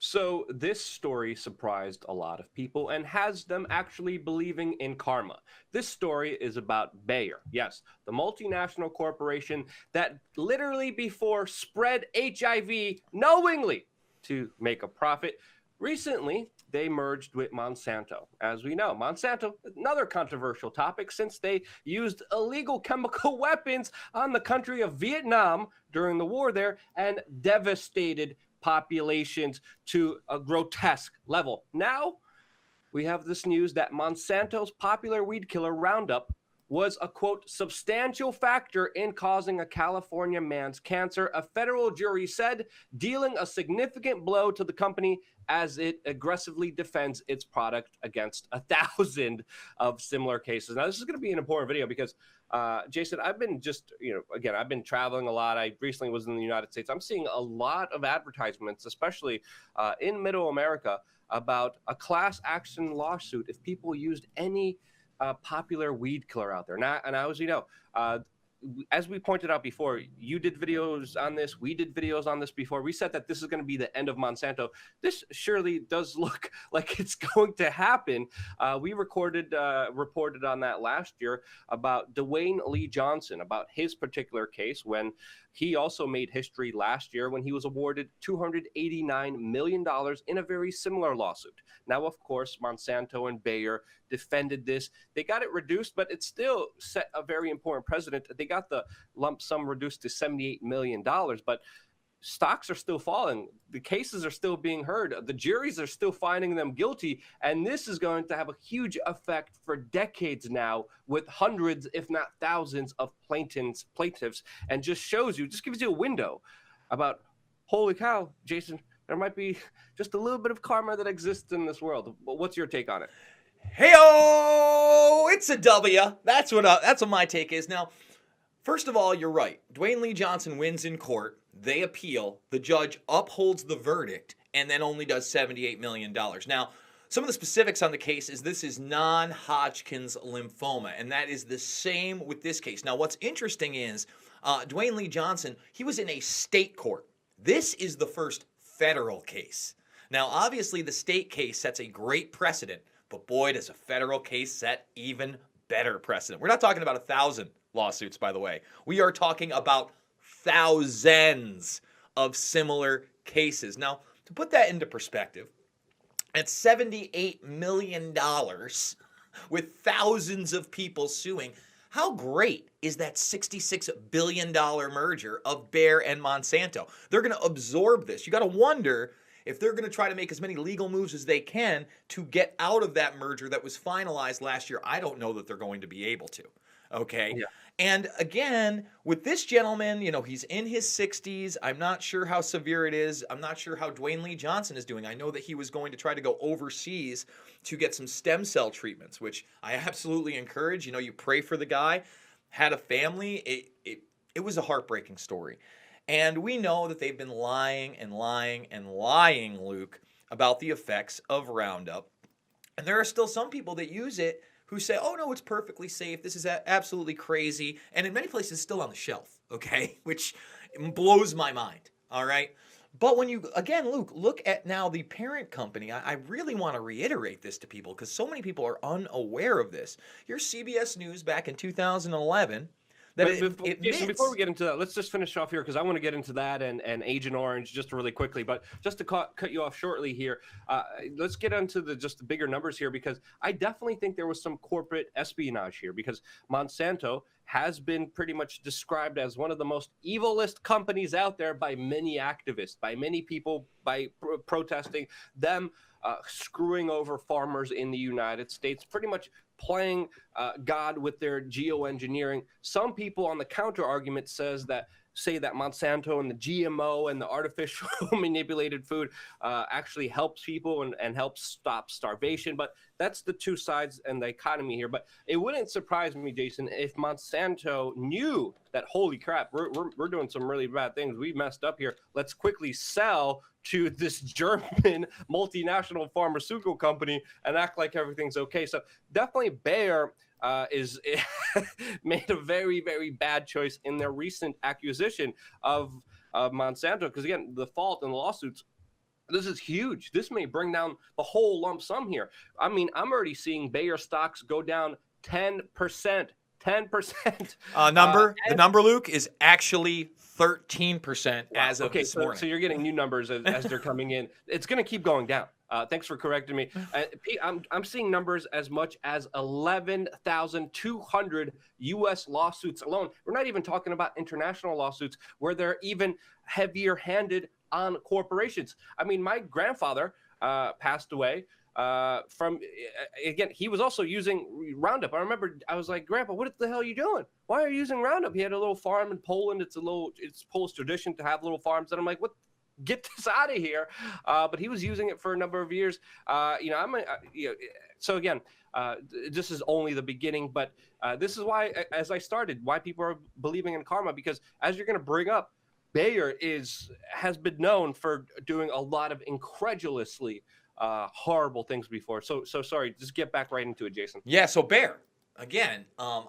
So, this story surprised a lot of people and has them actually believing in karma. This story is about Bayer. Yes, the multinational corporation that literally before spread HIV knowingly to make a profit. Recently, they merged with Monsanto. As we know, Monsanto, another controversial topic since they used illegal chemical weapons on the country of Vietnam during the war there and devastated populations to a grotesque level. Now, we have this news that Monsanto's popular weed killer Roundup was a quote substantial factor in causing a California man's cancer, a federal jury said, dealing a significant blow to the company as it aggressively defends its product against 1,000 of similar cases. Now, this is going to be an important video because, Jason, I've been again, I've been traveling a lot. I recently was in the United States. I'm seeing a lot of advertisements, especially in middle America, about a class action lawsuit if people used any popular weed killer out there. Now, and as you know, as we pointed out before, you did videos on this. We did videos on this before. We said that this is going to be the end of Monsanto. This surely does look like it's going to happen. We reported on that last year about Dwayne Lee Johnson, about his particular case when he also made history last year when he was awarded $289 million in a very similar lawsuit. Now, of course, Monsanto and Bayer defended this. They got it reduced, but it still set a very important precedent. They got the lump sum reduced to $78 million, but stocks are still falling. The cases are still being heard. The juries are still finding them guilty. And this is going to have a huge effect for decades now with hundreds, if not thousands of plaintiffs, and just gives you a window about, holy cow, Jason, there might be just a little bit of karma that exists in this world. What's your take on it? Hey-o! It's a W. That's what my take is. Now, first of all, you're right. Dwayne Lee Johnson wins in court. They appeal. The judge upholds the verdict and then only does $78 million. Now, some of the specifics on the case is this is non-Hodgkin's lymphoma, and that is the same with this case. Now, what's interesting is Dwayne Lee Johnson, he was in a state court. This is the first federal case. Now, obviously, the state case sets a great precedent, but boy, does a federal case set even better precedent. We're not talking about 1,000 lawsuits, by the way. We are talking about thousands of similar cases. Now, to put that into perspective, at $78 million with thousands of people suing, how great is that $66 billion merger of Bayer and Monsanto? They're going to absorb this. You got to wonder if they're going to try to make as many legal moves as they can to get out of that merger that was finalized last year. I don't know that they're going to be able to. Okay. Yeah. And again, with this gentleman, he's in his 60s. I'm not sure how severe it is. I'm not sure how Dwayne Lee Johnson is doing. I know that he was going to try to go overseas to get some stem cell treatments, which I absolutely encourage. You pray for the guy, had a family. It was a heartbreaking story. And we know that they've been lying and lying and lying, Luke, about the effects of Roundup. And there are still some people that use it who say, oh, no, it's perfectly safe. This is absolutely crazy. And in many places, still on the shelf, okay? Which blows my mind, all right? But when you, again, Luke, look at now the parent company, I really want to reiterate this to people because so many people are unaware of this. Your CBS News back in 2011, Jason, before we get into that, let's just finish off here because I want to get into that and Agent Orange just really quickly. But just to cut you off shortly here, let's get into the bigger numbers here because I definitely think there was some corporate espionage here because Monsanto has been pretty much described as one of the most evilest companies out there by many activists, by many people, by protesting them. Screwing over farmers in the United States, pretty much playing God with their geoengineering. Some people on the counter argument say that Monsanto and the GMO and the artificial manipulated food actually helps people and helps stop starvation. But that's the two sides and the economy here. But it wouldn't surprise me, Jason, if Monsanto knew that, holy crap, we're doing some really bad things. We messed up here. Let's quickly sell to this German multinational pharmaceutical company and act like everything's okay. So definitely Bayer is made a very, very bad choice in their recent acquisition of Monsanto. Because again, the fault in the lawsuits, This is huge. This may bring down the whole lump sum here. I mean, I'm already seeing Bayer stocks go down 10%. 10%. The number, Luke, is actually 13% as of Okay, this morning. so you're getting new numbers as they're coming in. It's going to keep going down. Thanks for correcting me. I'm seeing numbers as much as 11,200 U.S. lawsuits alone. We're not even talking about international lawsuits where they're even heavier-handed on corporations. I mean, my grandfather passed away from, again, he was also using Roundup. I remember I was like, Grandpa, what the hell are you doing? Why are you using Roundup? He had a little farm in Poland. It's Polish tradition to have little farms. And I'm like, what? Get this out of here. But he was using it for a number of years. So again, this is only the beginning, but this is why, as I started, why people are believing in karma, because as you're going to bring up, Bayer has been known for doing a lot of incredulously horrible things before. So sorry, just get back right into it, Jason. Yeah, so Bayer, again, a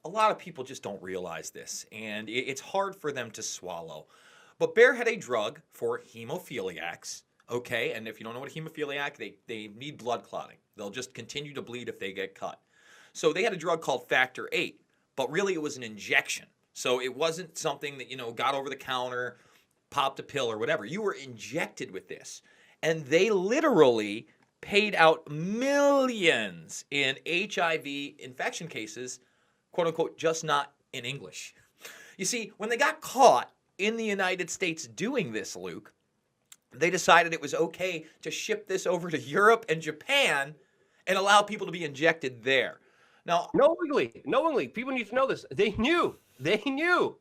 lot of people just don't realize this, and it's hard for them to swallow. But Bayer had a drug for hemophiliacs, okay? And if you don't know what a hemophiliac, they need blood clotting. They'll just continue to bleed if they get cut. So they had a drug called Factor VIII, but really it was an injection. So it wasn't something that, got over the counter, popped a pill or whatever. You were injected with this. And they literally paid out millions in HIV infection cases, quote unquote, just not in English. You see, when they got caught in the United States doing this, Luke, they decided it was okay to ship this over to Europe and Japan and allow people to be injected there. Now, knowingly, people need to know this. They knew,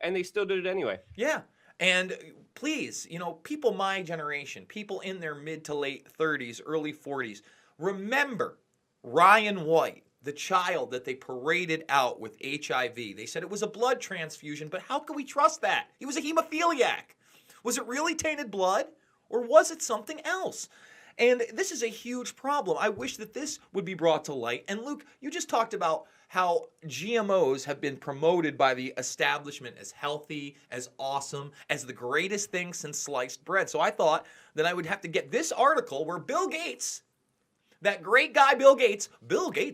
and they still did it anyway. Yeah. And please, people my generation, people in their mid to late 30s, early 40s, remember Ryan White, the child that they paraded out with HIV. They said it was a blood transfusion, but how can we trust that? He was a hemophiliac. Was it really tainted blood, or was it something else? And this is a huge problem. I wish that this would be brought to light. And Luke, you just talked about how GMOs have been promoted by the establishment as healthy, as awesome, as the greatest thing since sliced bread. So I thought that I would have to get this article where Bill Gates, that great guy Bill Gates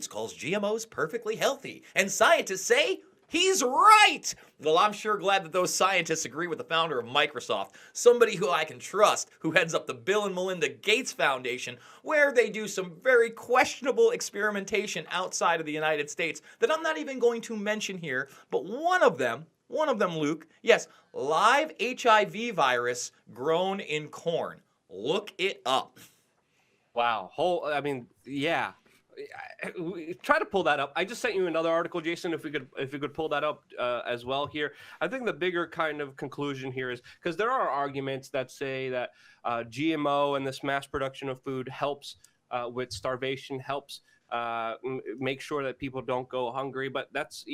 calls GMOs perfectly healthy. And scientists say he's right. Well, I'm sure glad that those scientists agree with the founder of Microsoft, somebody who I can trust, who heads up the Bill and Melinda Gates Foundation, where they do some very questionable experimentation outside of the United States that I'm not even going to mention here. But one of them, Luke, yes, live HIV virus grown in corn. Look it up. Wow. Yeah. Try to pull that up. I just sent you another article, Jason, if we could pull that up as well here. I think the bigger kind of conclusion here is, because there are arguments that say that GMO and this mass production of food helps with starvation, helps make sure that people don't go hungry. But that's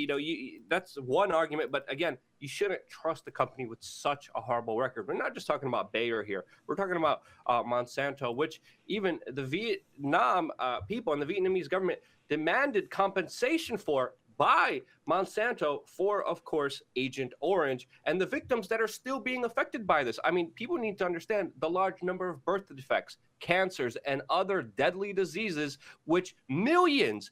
that's one argument. But again, you shouldn't trust a company with such a horrible record. We're not just talking about Bayer here. We're talking about Monsanto, which even the Vietnam people and the Vietnamese government demanded compensation for by Monsanto for, of course, Agent Orange and the victims that are still being affected by this. I mean, people need to understand the large number of birth defects, cancers, and other deadly diseases, which millions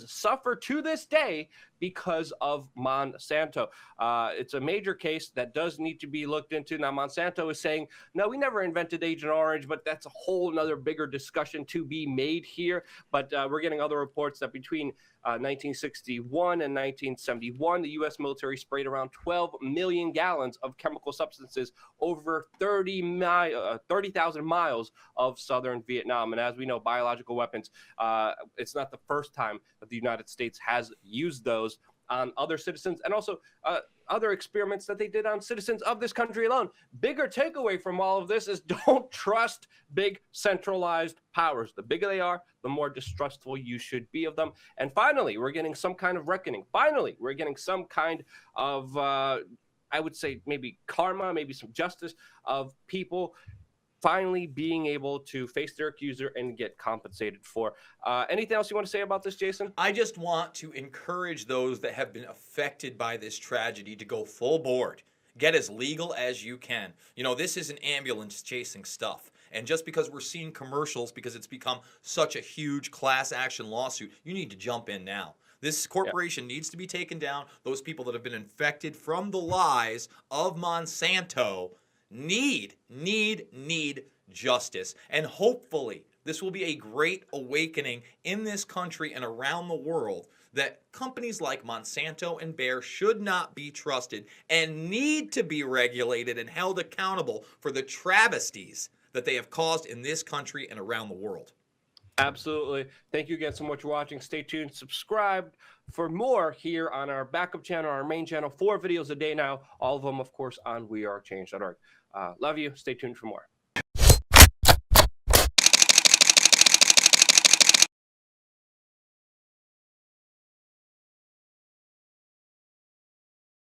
suffer to this day because of Monsanto. It's a major case that does need to be looked into. Now, Monsanto is saying, no, we never invented Agent Orange, but that's a whole nother bigger discussion to be made here. But we're getting other reports that between 1961 and 1971, the U.S. military sprayed around 12 million gallons of chemical substances over 30,000 miles of southern Vietnam. And as we know, biological weapons, it's not the first time that the United States has used those on other citizens, and also other experiments that they did on citizens of this country alone. Bigger takeaway from all of this is don't trust big centralized powers. The bigger they are, the more distrustful you should be of them. And finally, we're getting some kind of reckoning. Finally, we're getting some kind of, I would say maybe karma, maybe some justice of people finally being able to face their accuser and get compensated for. Anything else you want to say about this, Jason? I just want to encourage those that have been affected by this tragedy to go full board. Get as legal as you can. This isn't ambulance chasing stuff. And just because we're seeing commercials, because it's become such a huge class action lawsuit, you need to jump in now. This corporation needs to be taken down. Those people that have been infected from the lies of Monsanto need justice. And hopefully, this will be a great awakening in this country and around the world that companies like Monsanto and Bayer should not be trusted and need to be regulated and held accountable for the travesties that they have caused in this country and around the world. Absolutely. Thank you again so much for watching. Stay tuned. Subscribe for more here on our backup channel, our main channel. 4 videos a day now. All of them, of course, on WeAreChange.org. Love you. Stay tuned for more.